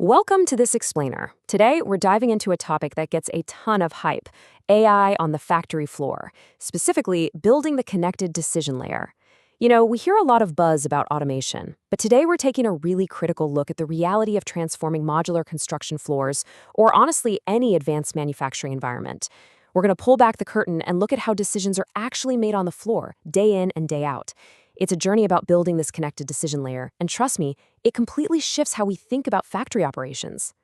Welcome to This Explainer. Today, we're diving into a topic that gets a ton of hype, AI on the factory floor, specifically building the connected decision layer. We hear a lot of buzz about automation, but today we're taking a really critical look at the reality of transforming modular construction floors, or honestly, any advanced manufacturing environment. We're going to pull back the curtain and look at how decisions are actually made on the floor, day in and day out. It's a journey about building this connected decision layer, and trust me, it completely shifts how we think about factory operations.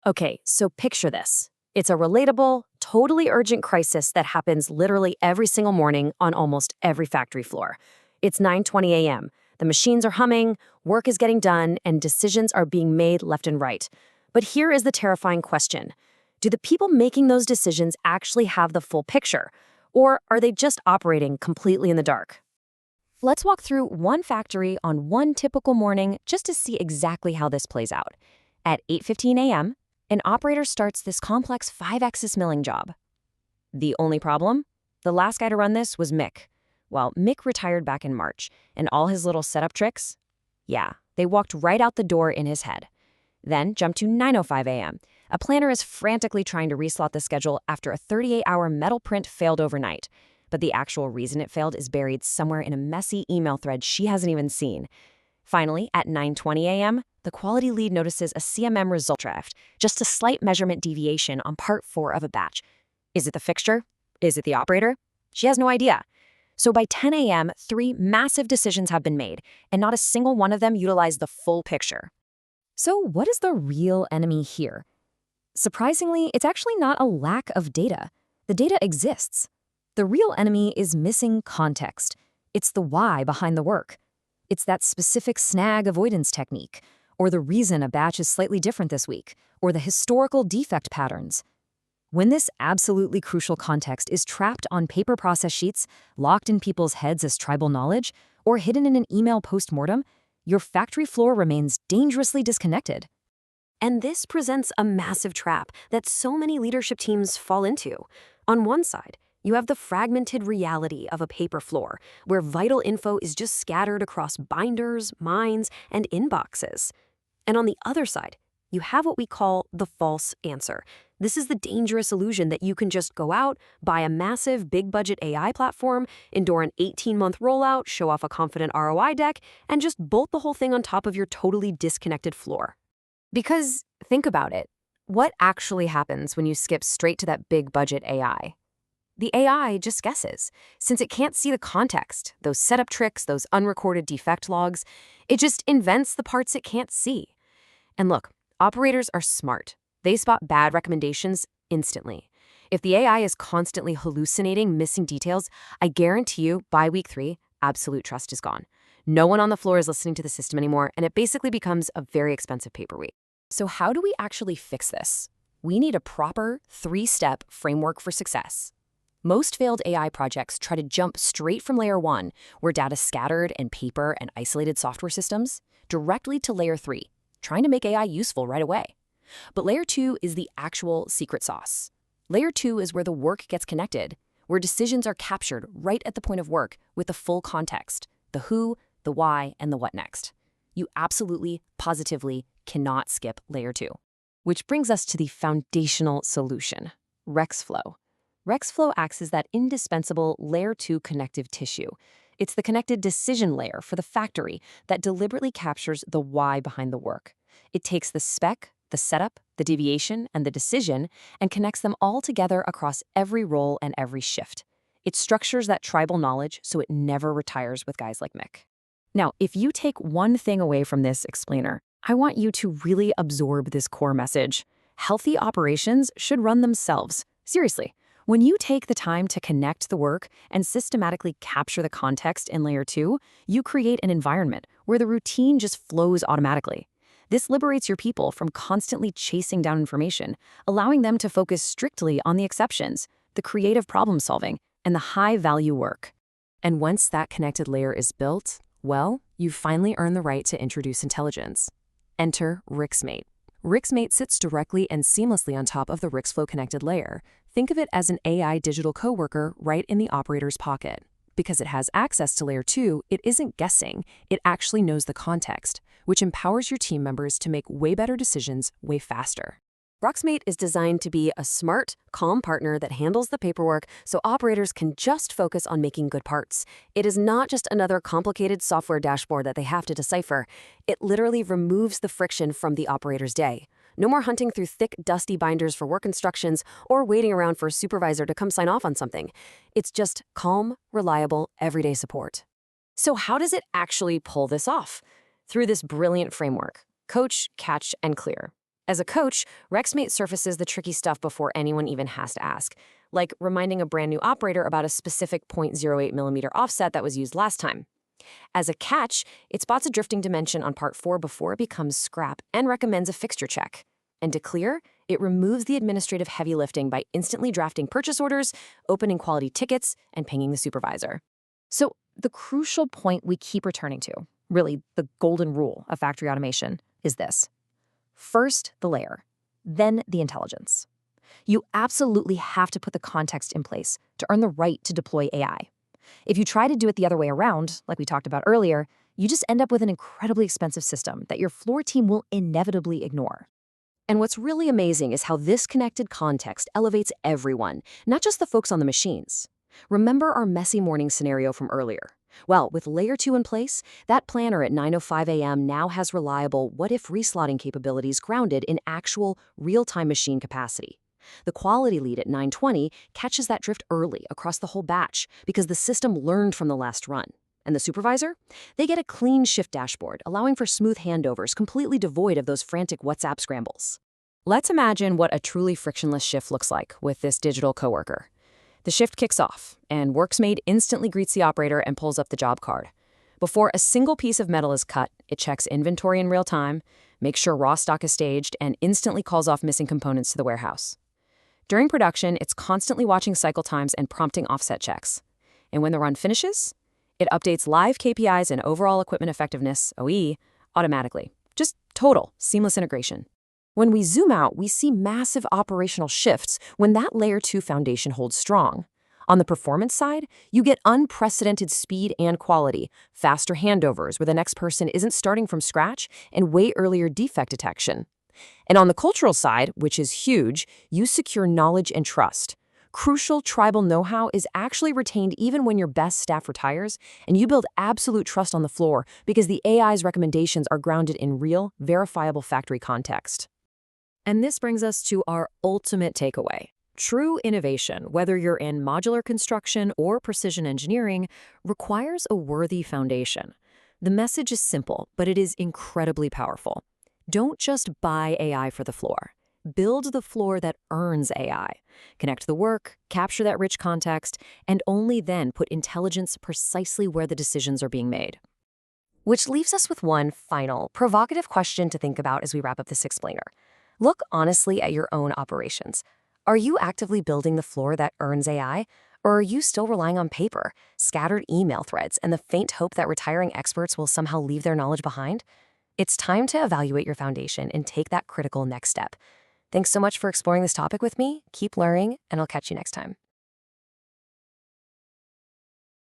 Okay, so picture this. It's a relatable, totally urgent crisis that happens literally every single morning on almost every factory floor. It's 9:20 a.m. The machines are humming, work is getting done, and decisions are being made left and right. But here is the terrifying question. Do the people making those decisions actually have the full picture? Or are they just operating completely in the dark? Let's walk through one factory on one typical morning just to see exactly how this plays out. At 8:15 a.m., an operator starts this complex 5-axis milling job. The only problem? The last guy to run this was Mick. Well, Mick retired back in March, and all his little setup tricks? Yeah, they walked right out the door in his head. Then jump to 9:05 a.m. A planner is frantically trying to reslot the schedule after a 38-hour metal print failed overnight. But the actual reason it failed is buried somewhere in a messy email thread she hasn't even seen. Finally, at 9:20 a.m., the quality lead notices a CMM result draft, just a slight measurement deviation on part 4 of a batch. Is it the fixture? Is it the operator? She has no idea. So by 10 a.m., 3 massive decisions have been made, and not a single one of them utilized the full picture. So what is the real enemy here? Surprisingly, it's actually not a lack of data. The data exists. The real enemy is missing context. It's the why behind the work. It's that specific snag avoidance technique, or the reason a batch is slightly different this week, or the historical defect patterns. When this absolutely crucial context is trapped on paper process sheets, locked in people's heads as tribal knowledge, or hidden in an email post-mortem, your factory floor remains dangerously disconnected. And this presents a massive trap that so many leadership teams fall into. On one side, you have the fragmented reality of a paper floor, where vital info is just scattered across binders, minds, and inboxes. And on the other side, you have what we call the false answer. This is the dangerous illusion that you can just go out, buy a massive, big-budget AI platform, endure an 18-month rollout, show off a confident ROI deck, and just bolt the whole thing on top of your totally disconnected floor. Because, think about it, what actually happens when you skip straight to that big-budget AI? The AI just guesses. Since it can't see the context, those setup tricks, those unrecorded defect logs, it just invents the parts it can't see. And look, operators are smart. They spot bad recommendations instantly. If the AI is constantly hallucinating missing details, I guarantee you, by week 3, absolute trust is gone. No one on the floor is listening to the system anymore, and it basically becomes a very expensive paperweight. So how do we actually fix this? We need a proper 3-step framework for success. Most failed AI projects try to jump straight from layer 1, where data's scattered in paper and isolated software systems, directly to layer 3, trying to make AI useful right away. But layer 2 is the actual secret sauce. Layer 2 is where the work gets connected, where decisions are captured right at the point of work with the full context, the who, the why, and the what next. You absolutely, positively cannot skip layer 2. Which brings us to the foundational solution, WrxFlo. WrxFlo acts as that indispensable layer 2 connective tissue. It's the connected decision layer for the factory that deliberately captures the why behind the work. It takes the spec, the setup, the deviation, and the decision and connects them all together across every role and every shift. It structures that tribal knowledge so it never retires with guys like Mick. Now, if you take one thing away from this explainer, I want you to really absorb this core message. Healthy operations should run themselves. Seriously. When you take the time to connect the work and systematically capture the context in layer 2, you create an environment where the routine just flows automatically. This liberates your people from constantly chasing down information, allowing them to focus strictly on the exceptions, the creative problem solving, and the high-value work. And once that connected layer is built, well, you've finally earned the right to introduce intelligence. Enter WrxMate. WrxMate sits directly and seamlessly on top of the WrxFlo connected layer. Think of it as an AI digital coworker right in the operator's pocket. Because it has access to layer 2, it isn't guessing, it actually knows the context, which empowers your team members to make way better decisions way faster. WrxMate is designed to be a smart, calm partner that handles the paperwork so operators can just focus on making good parts. It is not just another complicated software dashboard that they have to decipher. It literally removes the friction from the operator's day. No more hunting through thick, dusty binders for work instructions or waiting around for a supervisor to come sign off on something. It's just calm, reliable, everyday support. So how does it actually pull this off? Through this brilliant framework: coach, catch, and clear. As a coach, WrxMate surfaces the tricky stuff before anyone even has to ask, like reminding a brand new operator about a specific 0.08mm offset that was used last time. As a catch, it spots a drifting dimension on part 4 before it becomes scrap and recommends a fixture check. And to clear, it removes the administrative heavy lifting by instantly drafting purchase orders, opening quality tickets, and pinging the supervisor. So the crucial point we keep returning to, really the golden rule of factory automation, is this. First, the layer, then the intelligence. You absolutely have to put the context in place to earn the right to deploy AI. If you try to do it the other way around, like we talked about earlier, you just end up with an incredibly expensive system that your floor team will inevitably ignore. And what's really amazing is how this connected context elevates everyone, not just the folks on the machines. Remember our messy morning scenario from earlier? Well, with Layer 2 in place, that planner at 9:05 a.m. now has reliable what-if reslotting capabilities grounded in actual, real-time machine capacity. The quality lead at 9:20 catches that drift early across the whole batch because the system learned from the last run. And the supervisor? They get a clean shift dashboard, allowing for smooth handovers completely devoid of those frantic WhatsApp scrambles. Let's imagine what a truly frictionless shift looks like with this digital coworker. The shift kicks off, and WrxMate instantly greets the operator and pulls up the job card. Before a single piece of metal is cut, it checks inventory in real time, makes sure raw stock is staged, and instantly calls off missing components to the warehouse. During production, it's constantly watching cycle times and prompting offset checks. And when the run finishes, it updates live KPIs and overall equipment effectiveness, OE, automatically. Just total, seamless integration. When we zoom out, we see massive operational shifts when that Layer 2 foundation holds strong. On the performance side, you get unprecedented speed and quality, faster handovers where the next person isn't starting from scratch, and way earlier defect detection. And on the cultural side, which is huge, you secure knowledge and trust. Crucial tribal know-how is actually retained even when your best staff retires, and you build absolute trust on the floor because the AI's recommendations are grounded in real, verifiable factory context. And this brings us to our ultimate takeaway. True innovation, whether you're in modular construction or precision engineering, requires a worthy foundation. The message is simple, but it is incredibly powerful. Don't just buy AI for the floor. Build the floor that earns AI. Connect the work, capture that rich context, and only then put intelligence precisely where the decisions are being made. Which leaves us with one final, provocative question to think about as we wrap up this explainer. Look honestly at your own operations. Are you actively building the floor that earns AI? Or are you still relying on paper, scattered email threads, and the faint hope that retiring experts will somehow leave their knowledge behind? It's time to evaluate your foundation and take that critical next step. Thanks so much for exploring this topic with me. Keep learning, and I'll catch you next time.